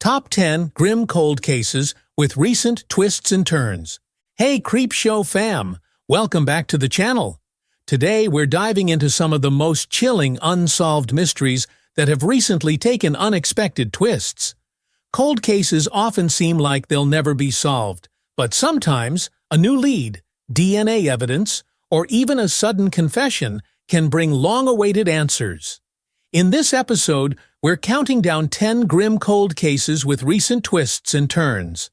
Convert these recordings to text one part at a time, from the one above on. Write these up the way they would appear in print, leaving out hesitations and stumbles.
Top 10 Grim Cold Cases with Recent Twists and Turns. Hey Creepshow fam, welcome back to the channel. Today we're diving into some of the most chilling unsolved mysteries that have recently taken unexpected twists. Cold cases often seem like they'll never be solved, but sometimes a new lead, DNA evidence, or even a sudden confession can bring long-awaited answers. In this episode, we're counting down 10 grim cold cases with recent twists and turns.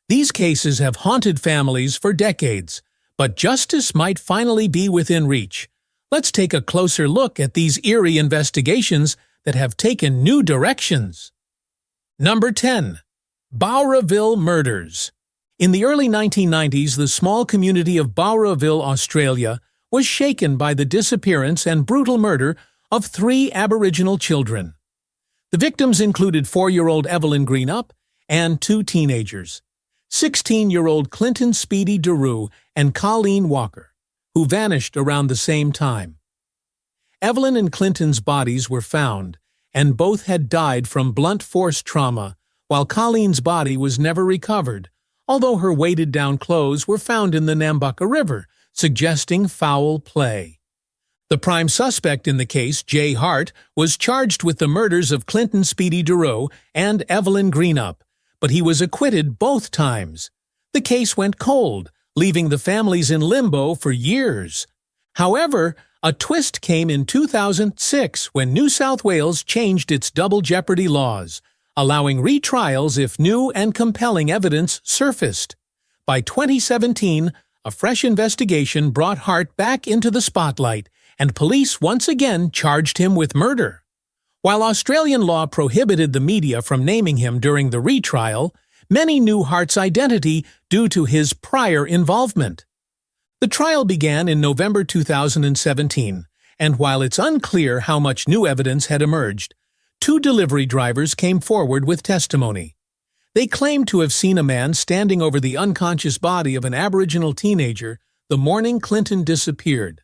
These cases have haunted families for decades, but justice might finally be within reach. Let's take a closer look at these eerie investigations that have taken new directions. Number 10. Bowraville Murders. In the early 1990s, the small community of Bowraville, Australia, was shaken by the disappearance and brutal murder of 3 Aboriginal children. The victims included 4-year-old Evelyn Greenup and 2 teenagers, 16-year-old Clinton Speedy Daru and Colleen Walker, who vanished around the same time. Evelyn and Clinton's bodies were found, and both had died from blunt force trauma, while Colleen's body was never recovered, although her weighted-down clothes were found in the Nambucca River, suggesting foul play. The prime suspect in the case, Jay Hart, was charged with the murders of Clinton Speedy Daru and Evelyn Greenup, but he was acquitted both times. The case went cold, leaving the families in limbo for years. However, a twist came in 2006 when New South Wales changed its double jeopardy laws, allowing retrials if new and compelling evidence surfaced. By 2017, a fresh investigation brought Hart back into the spotlight, and police once again charged him with murder. While Australian law prohibited the media from naming him during the retrial, many knew Hart's identity due to his prior involvement. The trial began in November 2017, and while it's unclear how much new evidence had emerged, 2 delivery drivers came forward with testimony. They claimed to have seen a man standing over the unconscious body of an Aboriginal teenager the morning Clinton disappeared,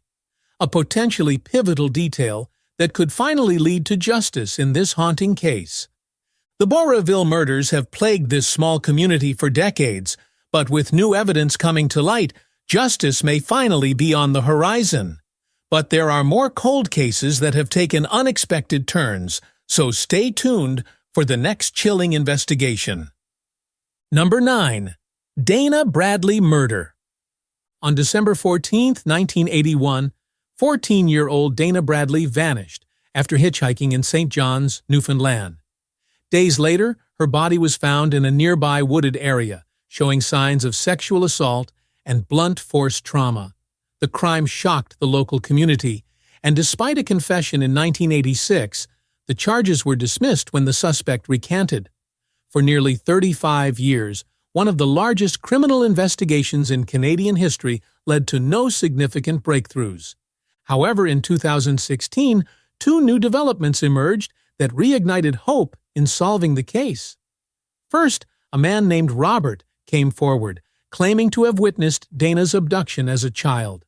a potentially pivotal detail that could finally lead to justice in this haunting case. The Bowraville murders have plagued this small community for decades, but with new evidence coming to light, justice may finally be on the horizon. But there are more cold cases that have taken unexpected turns, so stay tuned for the next chilling investigation. Number 9. Dana Bradley Murder. On December 14, 1981, 14-year-old Dana Bradley vanished after hitchhiking in St. John's, Newfoundland. Days later, her body was found in a nearby wooded area, showing signs of sexual assault and blunt force trauma. The crime shocked the local community, and despite a confession in 1986, the charges were dismissed when the suspect recanted. For nearly 35 years, one of the largest criminal investigations in Canadian history led to no significant breakthroughs. However, in 2016, 2 new developments emerged that reignited hope in solving the case. First, a man named Robert came forward, claiming to have witnessed Dana's abduction as a child.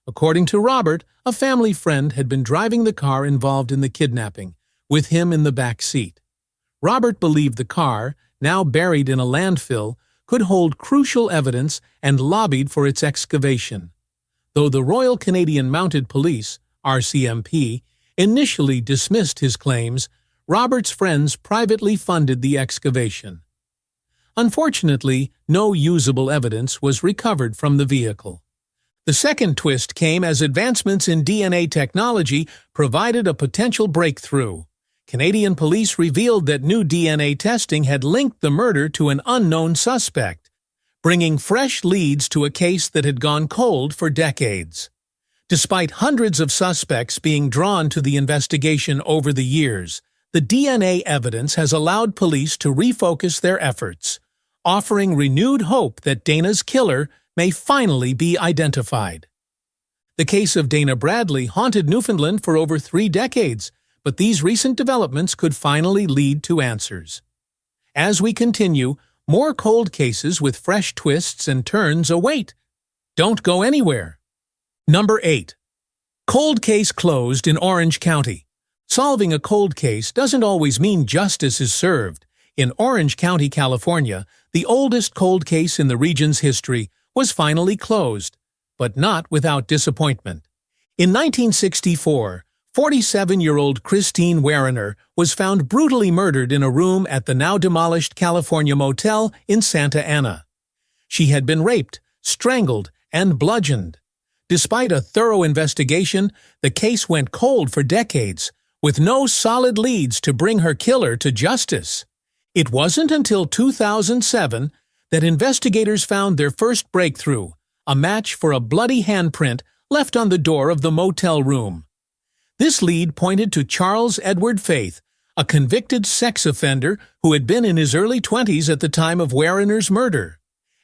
According to Robert, a family friend had been driving the car involved in the kidnapping, with him in the back seat. Robert believed the car, now buried in a landfill, could hold crucial evidence and lobbied for its excavation. Though the Royal Canadian Mounted Police, RCMP, initially dismissed his claims, Robert's friends privately funded the excavation. Unfortunately, no usable evidence was recovered from the vehicle. The second twist came as advancements in DNA technology provided a potential breakthrough. Canadian police revealed that new DNA testing had linked the murder to an unknown suspect, bringing fresh leads to a case that had gone cold for decades. Despite hundreds of suspects being drawn to the investigation over the years, the DNA evidence has allowed police to refocus their efforts, offering renewed hope that Dana's killer may finally be identified. The case of Dana Bradley haunted Newfoundland for over 3 decades, but these recent developments could finally lead to answers. As we continue, more cold cases with fresh twists and turns await. Don't go anywhere. Number 8. Cold case closed in Orange County. Solving a cold case doesn't always mean justice is served. In Orange County, California, the oldest cold case in the region's history was finally closed, but not without disappointment. In 1964, 47-year-old Christine Wariner was found brutally murdered in a room at the now-demolished California motel in Santa Ana. She had been raped, strangled, and bludgeoned. Despite a thorough investigation, the case went cold for decades, with no solid leads to bring her killer to justice. It wasn't until 2007 that investigators found their first breakthrough, a match for a bloody handprint left on the door of the motel room. This lead pointed to Charles Edward Faith, a convicted sex offender who had been in his early 20s at the time of Wariner's murder.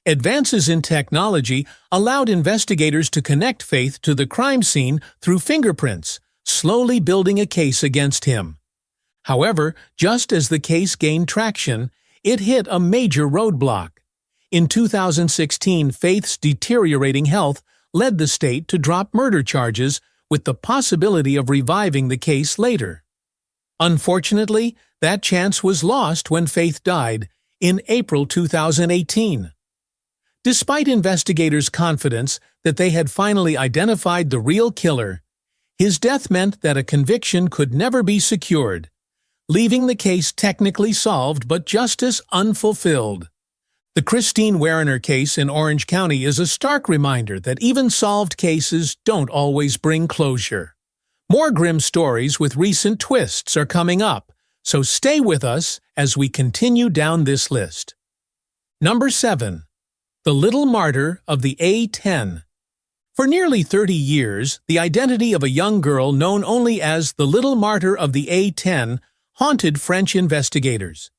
Advances in technology allowed investigators to connect Faith to the crime scene through fingerprints, slowly building a case against him. However, just as the case gained traction, it hit a major roadblock. In 2016, Faith's deteriorating health led the state to drop murder charges, with the possibility of reviving the case later. Unfortunately, that chance was lost when Faith died in April 2018. Despite investigators' confidence that they had finally identified the real killer, his death meant that a conviction could never be secured, leaving the case technically solved but justice unfulfilled. The Christine Wariner case in Orange County is a stark reminder that even solved cases don't always bring closure. More grim stories with recent twists are coming up, so stay with us as we continue down this list. Number 7. The Little Martyr of the A10. For nearly 30 years, the identity of a young girl known only as the Little Martyr of the A10 haunted French investigators.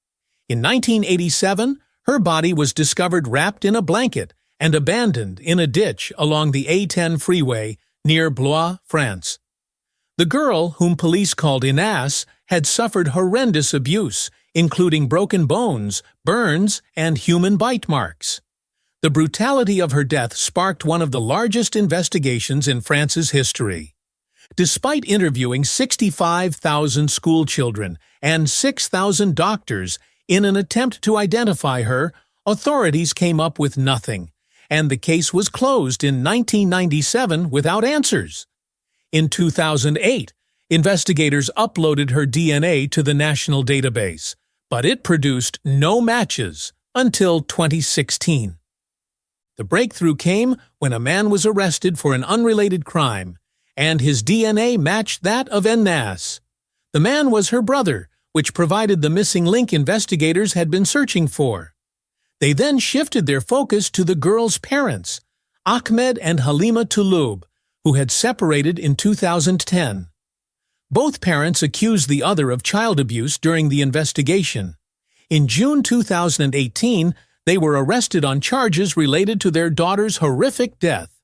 In 1987, her body was discovered wrapped in a blanket and abandoned in a ditch along the A10 freeway near Blois, France. The girl, whom police called Ines, had suffered horrendous abuse, including broken bones, burns, and human bite marks. The brutality of her death sparked one of the largest investigations in France's history. Despite interviewing 65,000 schoolchildren and 6,000 doctors in an attempt to identify her, authorities came up with nothing, and the case was closed in 1997 without answers. In 2008, investigators uploaded her DNA to the national database, but it produced no matches until 2016. The breakthrough came when a man was arrested for an unrelated crime, and his DNA matched that of Ines. The man was her brother, which provided the missing link investigators had been searching for. They then shifted their focus to the girl's parents, Ahmed and Halima Touloub, who had separated in 2010. Both parents accused the other of child abuse during the investigation. In June 2018, they were arrested on charges related to their daughter's horrific death.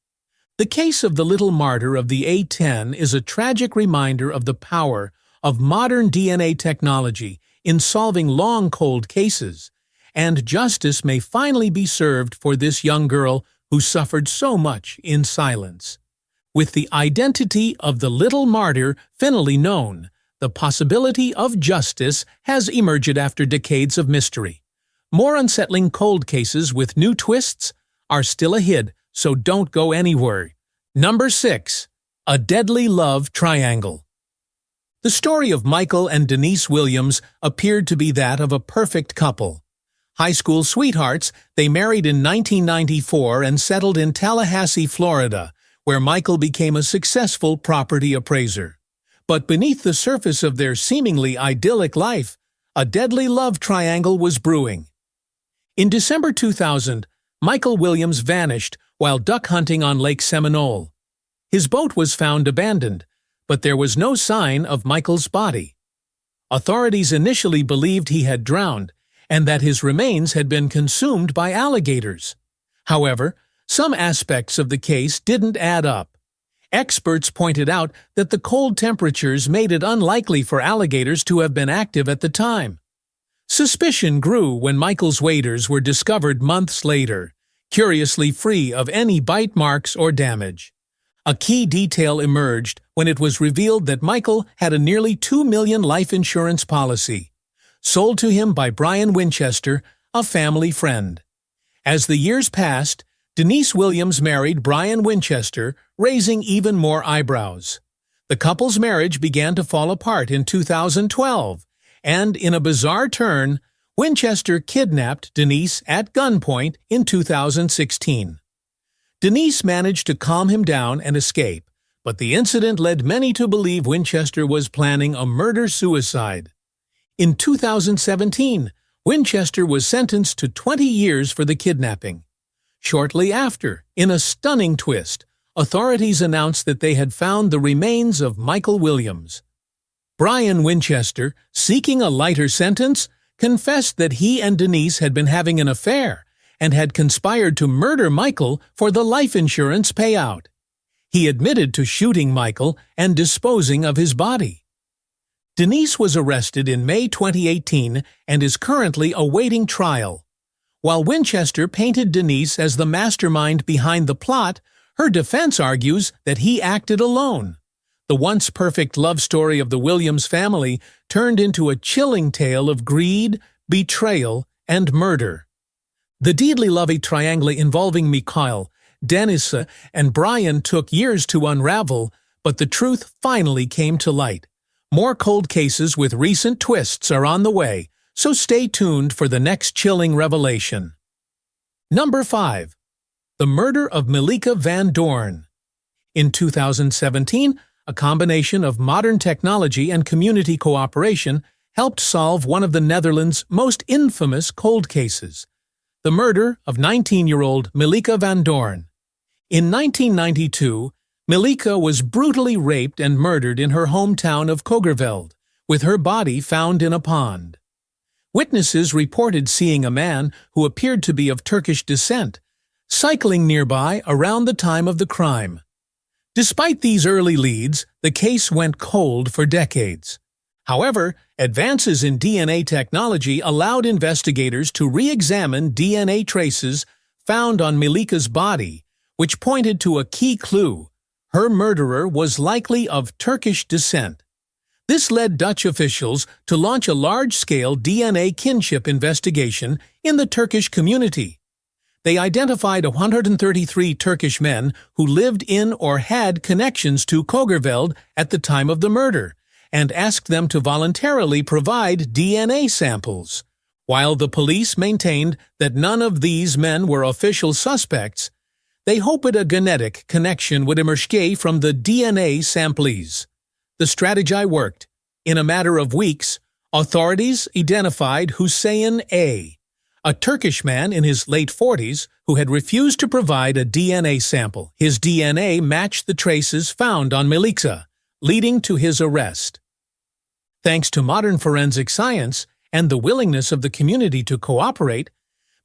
The case of the Little Martyr of the A10 is a tragic reminder of the power of modern DNA technology in solving long cold cases, and justice may finally be served for this young girl who suffered so much in silence. With the identity of the Little Martyr finally known, the possibility of justice has emerged after decades of mystery. More unsettling cold cases with new twists are still ahead, so don't go anywhere. Number 6. A Deadly Love Triangle. The story of Michael and Denise Williams appeared to be that of a perfect couple. High school sweethearts, they married in 1994 and settled in Tallahassee, Florida, where Michael became a successful property appraiser. But beneath the surface of their seemingly idyllic life, a deadly love triangle was brewing. In December 2000, Michael Williams vanished while duck hunting on Lake Seminole. His boat was found abandoned, but there was no sign of Michael's body. Authorities initially believed he had drowned and that his remains had been consumed by alligators. However, some aspects of the case didn't add up. Experts pointed out that the cold temperatures made it unlikely for alligators to have been active at the time. Suspicion grew when Michael's waders were discovered months later, curiously free of any bite marks or damage. A key detail emerged when it was revealed that Michael had a nearly $2 million life insurance policy. sold to him by Brian Winchester, a family friend. As the years passed, Denise Williams married Brian Winchester, raising even more eyebrows. The couple's marriage began to fall apart in 2012, and in a bizarre turn, Winchester kidnapped Denise at gunpoint in 2016. Denise managed to calm him down and escape, but the incident led many to believe Winchester was planning a murder-suicide. In 2017, Winchester was sentenced to 20 years for the kidnapping. Shortly after, in a stunning twist, authorities announced that they had found the remains of Michael Williams. Brian Winchester, seeking a lighter sentence, confessed that he and Denise had been having an affair and had conspired to murder Michael for the life insurance payout. He admitted to shooting Michael and disposing of his body. Denise was arrested in May 2018 and is currently awaiting trial. While Winchester painted Denise as the mastermind behind the plot, her defense argues that he acted alone. The once perfect love story of the Williams family turned into a chilling tale of greed, betrayal, and murder. The deadly love triangle involving Mikhail, Denise, and Brian took years to unravel, but the truth finally came to light. More cold cases with recent twists are on the way, so stay tuned for the next chilling revelation. Number 5. The Murder of Milica van Doorn. In 2017, a combination of modern technology and community cooperation helped solve one of the Netherlands' most infamous cold cases, the murder of 19-year-old Milica van Doorn. In 1992, Milica was brutally raped and murdered in her hometown of Kogerveld, with her body found in a pond. Witnesses reported seeing a man who appeared to be of Turkish descent, cycling nearby around the time of the crime. Despite these early leads, the case went cold for decades. However, advances in DNA technology allowed investigators to re-examine DNA traces found on Milica's body, which pointed to a key clue: her murderer was likely of Turkish descent. This led Dutch officials to launch a large-scale DNA kinship investigation in the Turkish community. They identified 133 Turkish men who lived in or had connections to Kogerveld at the time of the murder, and asked them to voluntarily provide DNA samples. While the police maintained that none of these men were official suspects, they hoped a genetic connection would emerge from the DNA samples. The strategy worked. In a matter of weeks, authorities identified Hussein A., a Turkish man in his late 40s who had refused to provide a DNA sample. His DNA matched the traces found on Milica, leading to his arrest. Thanks to modern forensic science and the willingness of the community to cooperate,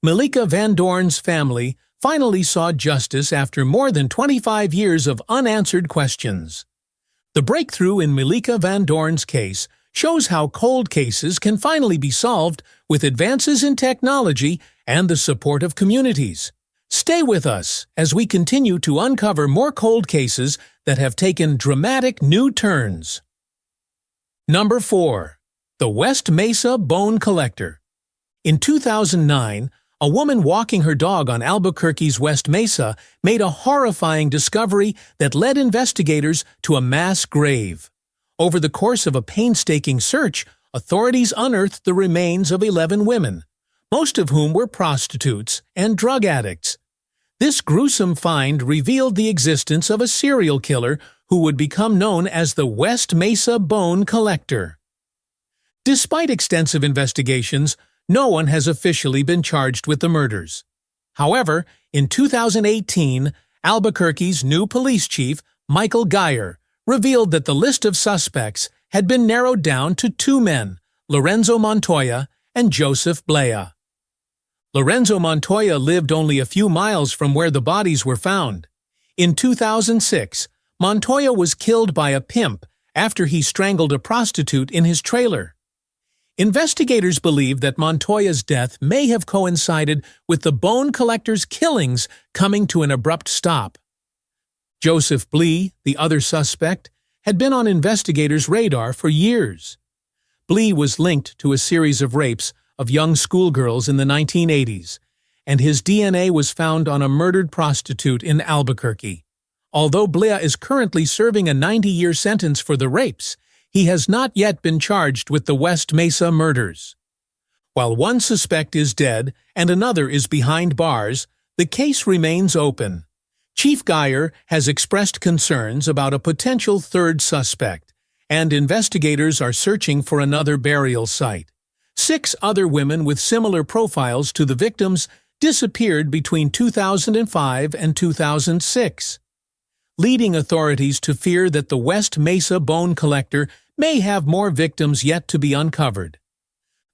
Milica van Doorn's family finally saw justice after more than 25 years of unanswered questions. The breakthrough in Milica van Doorn's case shows how cold cases can finally be solved with advances in technology and the support of communities. Stay with us as we continue to uncover more cold cases that have taken dramatic new turns. Number 4. The West Mesa Bone Collector. In 2009, a woman walking her dog on Albuquerque's West Mesa made a horrifying discovery that led investigators to a mass grave. Over the course of a painstaking search, authorities unearthed the remains of 11 women, most of whom were prostitutes and drug addicts. This gruesome find revealed the existence of a serial killer who would become known as the West Mesa Bone Collector. Despite extensive investigations, no one has officially been charged with the murders. However, in 2018, Albuquerque's new police chief, Michael Geyer, revealed that the list of suspects had been narrowed down to 2 men, Lorenzo Montoya and Joseph Blea. Lorenzo Montoya lived only a few miles from where the bodies were found. In 2006, Montoya was killed by a pimp after he strangled a prostitute in his trailer. Investigators believe that Montoya's death may have coincided with the bone collector's killings coming to an abrupt stop. Joseph Blea, the other suspect, had been on investigators' radar for years. Blee was linked to a series of rapes of young schoolgirls in the 1980s, and his DNA was found on a murdered prostitute in Albuquerque. Although Blee is currently serving a 90-year sentence for the rapes, he has not yet been charged with the West Mesa murders. While one suspect is dead and another is behind bars, the case remains open. Chief Geyer has expressed concerns about a potential third suspect, and investigators are searching for another burial site. 6 other women with similar profiles to the victims disappeared between 2005 and 2006, leading authorities to fear that the West Mesa bone collector may have more victims yet to be uncovered.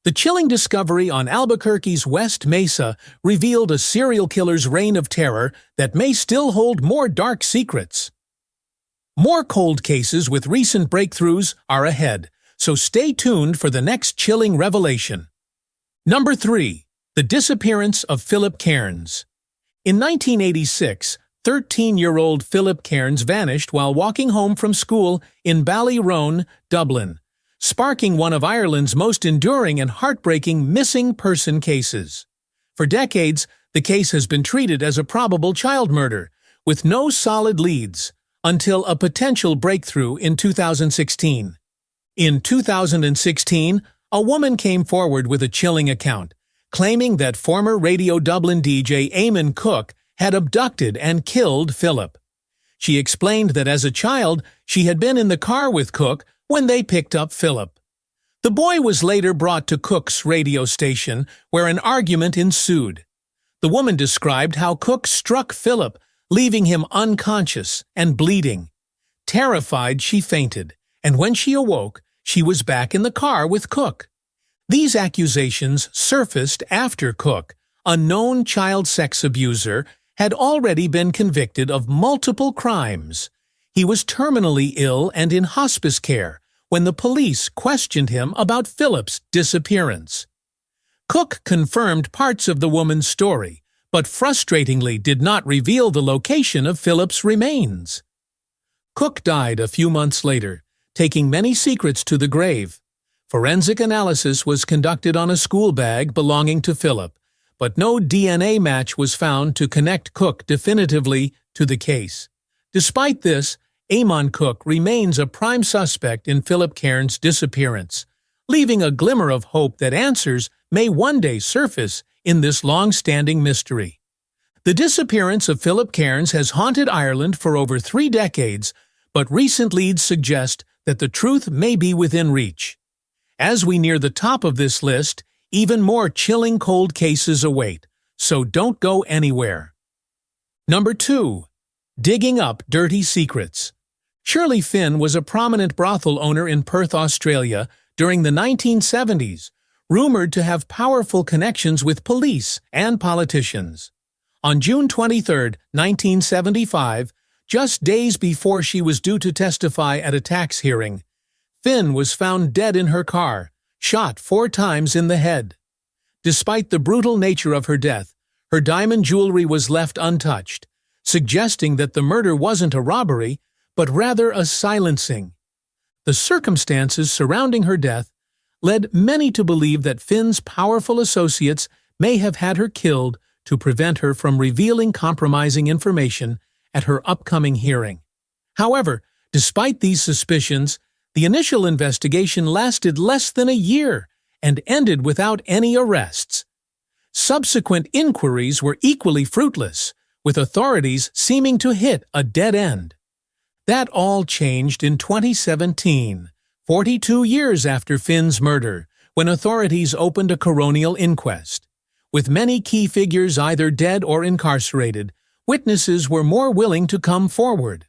The chilling discovery on Albuquerque's West Mesa revealed a serial killer's reign of terror that may still hold more dark secrets. More cold cases with recent breakthroughs are ahead, so stay tuned for the next chilling revelation. Number 3. The Disappearance of Philip Cairns. In 1986, 13-year-old Philip Cairns vanished while walking home from school in Ballyroan, Dublin, sparking one of Ireland's most enduring and heartbreaking missing person cases. For decades, the case has been treated as a probable child murder, with no solid leads, until a potential breakthrough in 2016. In 2016, a woman came forward with a chilling account, claiming that former Radio Dublin DJ Eamon Cook had abducted and killed Philip. She explained that as a child, she had been in the car with Cook when they picked up Philip. The boy was later brought to Cook's radio station, where an argument ensued. The woman described how Cook struck Philip, leaving him unconscious and bleeding. Terrified, she fainted, and when she awoke, she was back in the car with Cook. These accusations surfaced after Cook, a known child sex abuser, had already been convicted of multiple crimes. He was terminally ill and in hospice care when the police questioned him about Philip's disappearance. Cook confirmed parts of the woman's story, but frustratingly did not reveal the location of Philip's remains. Cook died a few months later, taking many secrets to the grave. Forensic analysis was conducted on a school bag belonging to Philip, but no DNA match was found to connect Cook definitively to the case. Despite this, Eamon Cook remains a prime suspect in Philip Cairns' disappearance, leaving a glimmer of hope that answers may one day surface in this long-standing mystery. The disappearance of Philip Cairns has haunted Ireland for over 3 decades, but recent leads suggest that the truth may be within reach. As we near the top of this list, even more chilling cold cases await, so don't go anywhere. Number 2. Digging up dirty secrets. Shirley Finn was a prominent brothel owner in Perth, Australia during the 1970s, rumored to have powerful connections with police and politicians. On June 23, 1975, just days before she was due to testify at a tax hearing, Finn was found dead in her car, shot 4 times in the head. Despite the brutal nature of her death, her diamond jewelry was left untouched, suggesting that the murder wasn't a robbery, but rather a silencing. The circumstances surrounding her death led many to believe that Finn's powerful associates may have had her killed to prevent her from revealing compromising information at her upcoming hearing. However, despite these suspicions, the initial investigation lasted less than a year and ended without any arrests. Subsequent inquiries were equally fruitless, with authorities seeming to hit a dead end. That all changed in 2017, 42 years after Finn's murder, when authorities opened a coronial inquest. With many key figures either dead or incarcerated, witnesses were more willing to come forward.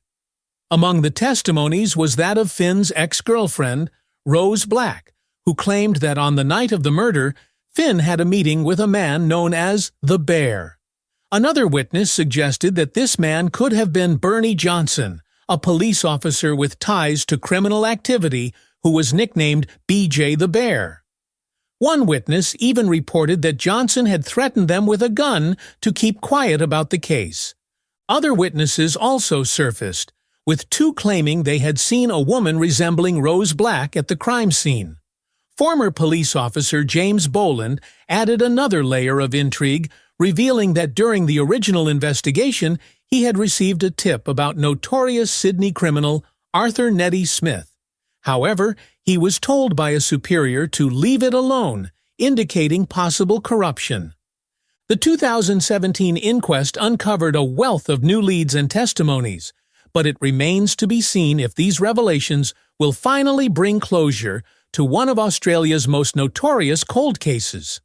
Among the testimonies was that of Finn's ex-girlfriend, Rose Black, who claimed that on the night of the murder, Finn had a meeting with a man known as the Bear. Another witness suggested that this man could have been Bernie Johnson, a police officer with ties to criminal activity who was nicknamed BJ the Bear. One witness even reported that Johnson had threatened them with a gun to keep quiet about the case. Other witnesses also surfaced, with 2 claiming they had seen a woman resembling Rose Black at the crime scene. Former police officer James Boland added another layer of intrigue, revealing that during the original investigation, he had received a tip about notorious Sydney criminal Arthur Nettie Smith. However, he was told by a superior to leave it alone, indicating possible corruption. The 2017 inquest uncovered a wealth of new leads and testimonies, but it remains to be seen if these revelations will finally bring closure to one of Australia's most notorious cold cases.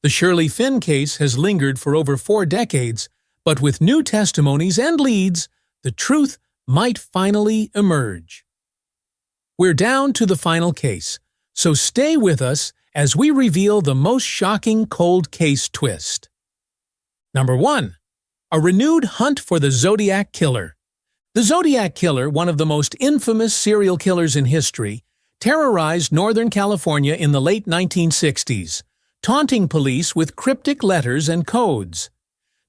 The Shirley Finn case has lingered for over 4 decades, but with new testimonies and leads, the truth might finally emerge. We're down to the final case, so stay with us as we reveal the most shocking cold case twist. Number 1. A renewed hunt for the Zodiac Killer. The Zodiac Killer, one of the most infamous serial killers in history, terrorized Northern California in the late 1960s, taunting police with cryptic letters and codes.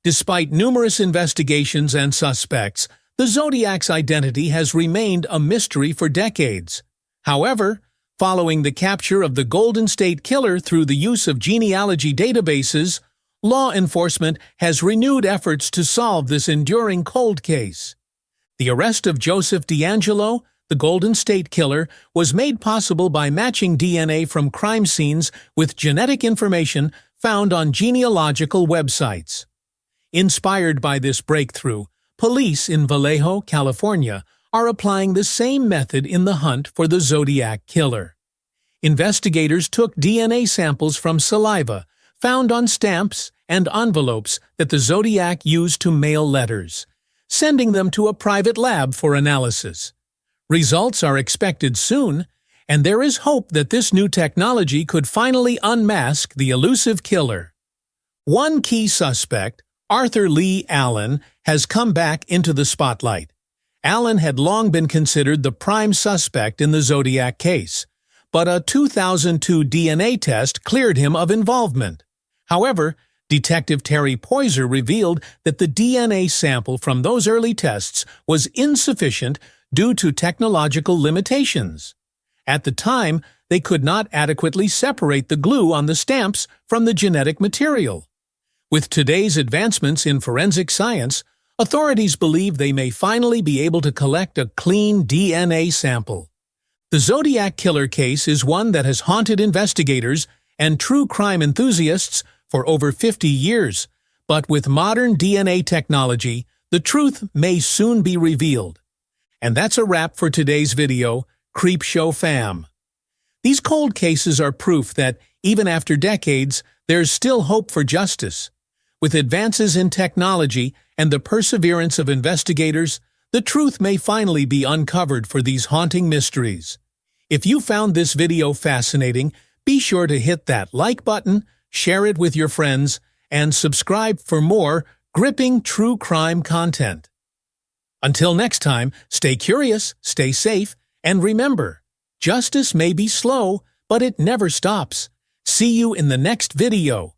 Despite numerous investigations and suspects, the Zodiac's identity has remained a mystery for decades. However, following the capture of the Golden State Killer through the use of genealogy databases, law enforcement has renewed efforts to solve this enduring cold case. The arrest of Joseph DeAngelo, the Golden State Killer, was made possible by matching DNA from crime scenes with genetic information found on genealogical websites. Inspired by this breakthrough, police in Vallejo, California, are applying the same method in the hunt for the Zodiac Killer. Investigators took DNA samples from saliva found on stamps and envelopes that the Zodiac used to mail letters, sending them to a private lab for analysis. Results are expected soon, and there is hope that this new technology could finally unmask the elusive killer. One key suspect, Arthur Lee Allen, has come back into the spotlight. Allen had long been considered the prime suspect in the Zodiac case, but a 2002 DNA test cleared him of involvement. However, Detective Terry Poyser revealed that the DNA sample from those early tests was insufficient due to technological limitations. At the time, they could not adequately separate the glue on the stamps from the genetic material. With today's advancements in forensic science, authorities believe they may finally be able to collect a clean DNA sample. The Zodiac Killer case is one that has haunted investigators and true crime enthusiasts for over 50 years, but with modern DNA technology, the truth may soon be revealed. And that's a wrap for today's video, Creepshow fam. These cold cases are proof that, even after decades, there's still hope for justice. With advances in technology and the perseverance of investigators, the truth may finally be uncovered for these haunting mysteries. If you found this video fascinating, be sure to hit that like button, share it with your friends, and subscribe for more gripping true crime content. Until next time, stay curious, stay safe, and remember, justice may be slow, but it never stops. See you in the next video.